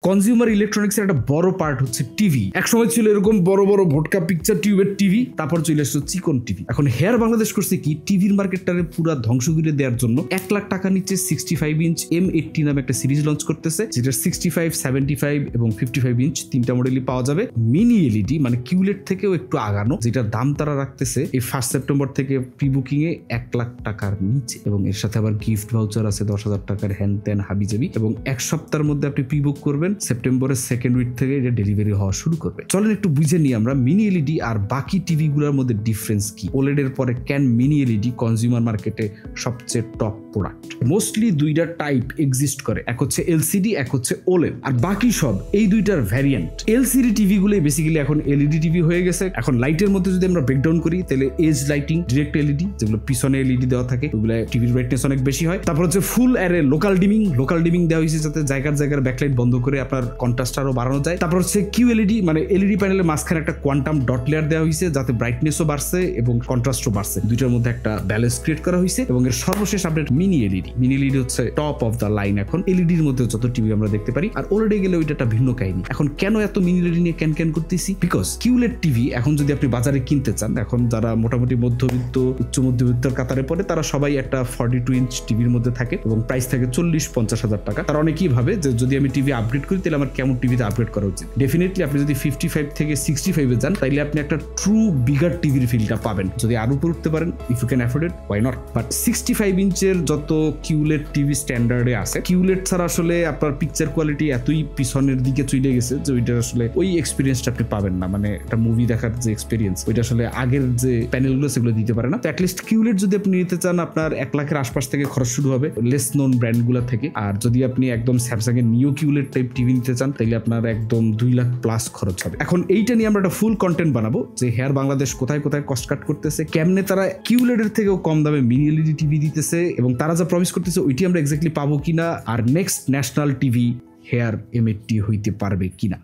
Consumer ইলেকট্রনিক্সের একটা বড় পার্ট হচ্ছে টিভি। একসময় ছিল এরকম বড় বড় ভোটকা পিকচার টিউবের টিভি, তারপর চলে আসছে চিকন টিভি। এখন হেয়ার বাংলাদেশ করছে কি, টিভির মার্কেটটারে পুরো ধ্বংস করে দেওয়ার জন্য 1 লাখ টাকা নিচে 65 ইঞ্চ M80 নামে একটা সিরিজ লঞ্চ করতেছে, যেটা 65, 75 এবং 55 ইঞ্চ তিনটা মডেলই পাওয়া যাবে। মিনি এলইডি মানে কিউলেট থেকেও একটু আগানো, যেটার দাম তারা রাখতেছে এই 1 সেপ্টেম্বর থেকে প্রি বুকিং এ 1 লাখ টাকার নিচে, এবং এর সাথে আবার গিফট ভাউচার আছে 10,000 টাকার, হ্যান ত্যান হাবিজাবি। এবং 1 সপ্তাহের মধ্যে আপনি প্রি বুক করবেন, সেপ্টেম্বরের সেকেন্ড উইক থেকে এটা ডেলিভারি হওয়া শুরু করবে। চলেন একটু বুঝে নিই আমরা মিনি এলইডি আর বাকি টিভি গুলোর মধ্যে ডিফারেন্স কি। ওলেড এর পরে ক্যান মিনি এলইডি কনজিউমার মার্কেটে সবচেয়ে টপ প্রোডাক্ট। মোস্টলি দুইটা টাইপ এক্সিস্ট করে, এক হচ্ছে এলসিডি, এক হচ্ছে ওলেড, আর বাকি সব এই দুইটার ভ্যারিয়েন্ট। এলসিডি টিভি গুলোই বেসিক্যালি এখন এলইডি টিভি হয়ে গেছে। এখন লাইটের মধ্যে যদি আমরা ব্রেকডাউন করি তাহলে এজ লাইটিং, ডিরেক্ট এলইডি, যেগুলো পিছনে এলইডি দেওয়া থাকে, ওগুলো টিভির ব্রাইটনেস অনেক বেশি হয়। তারপর হচ্ছে ফুল অ্যারে লোকাল ডিমিং দেওয়া হয়েছে, যাতে জায়গার ব্যাকলাইট বন্ধ করে আপনার কন্ট্রাস্ট আরো বাড়ানো যায়। তারপর হচ্ছে কিউএলইডি, মানে এলইডি প্যানেলের মাঝখানে একটা কোয়ান্টাম ডট লেয়ার দেওয়া হয়েছে, যাতে ব্রাইটনেসও বাড়ছে এবং কন্ট্রাস্টও বাড়ছে, দুইটার মধ্যে একটা ব্যালেন্স ক্রিয়েট করা হয়েছে। এবং এর সর্বশেষ আপডেট মিনি এলইডি হচ্ছে টপ অফ দ্য লাইন এখন এলইডির মধ্যে যত টিভি আমরা দেখতে পারি। আর ওলেডে গেলে ওইটা একটা ভিন্ন কাহিনী। এখন কেন এত মিনি এলইডি নিয়ে ক্যান করতেছি, বিকজ কিউলেট টিভি এখন যদি আপনি বাজারে কিনতে চান, এখন যারা মোটামুটি মধ্যবিত্ত উচ্চ মধ্যবিত্তের কাতারে পড়ে, তারা সবাই একটা 42 ইঞ্চ টিভির মধ্যে থাকে এবং প্রাইস থাকে 40-50 হাজার টাকা। তারা অনেকেই ভাবে যে যদি আমি টিভি আপগ্রেড করি তাহলে আমার কেমন টিভিতে আপগ্রেড করা উচিত। ডেফিনেটলি আপনি যদি 55 থেকে 65 এ যান, তাইলে আপনি একটা ট্রু বিগার টিভির ফিলটা পাবেন। যদি আরো উপরে উঠতে পারেন, if you can afford it, why not. But 65 ইঞ্চের যত কিউলেট টিভি স্ট্যান্ডার্ডে আছে, কিউলেট ছাড়া আসলে আপনার পিকচার কোয়ালিটি এতই পিছনের দিকে চলে গেছে যে ওইটা আসলে ওই এক্সপিরিয়েন্সটা আপনি পাবেন না। মানে একটা মুভি দেখার যে এক্সপিরিয়েন্স, ওইটা আসলে আগের যে প্যানেলগুলো সেগুলো দিতে পারে না। তো অ্যাটলিস্ট কিউলেট যদি আপনি নিতে চান, আপনার 1 লাখের আশপাশ থেকে খরচ শুরু হবে লেস নোন ব্র্যান্ডগুলো থেকে। আর যদি আপনি একদম স্যামসাং এর নিও কিউলেট টাইপ টিভি নিতে চান, তাহলে আপনার একদম 2 লাখ প্লাস খরচ হবে। এখন এইটা নিয়ে আমরা একটা ফুল কন্টেন্ট বানাবো, যে হেয়ার বাংলাদেশ কোথায় কস্ট কাট করতেছে, কেমনে তারা কিউলেটের থেকেও কম দামে মিনি এলইডি টিভি দিতেছে, এবং তারা যা প্রমিস করতেছে ওইটি আমরা এক্স্যাক্টলি পাবো কিনা, আর next national TV here M80 হইতে পারবে কিনা।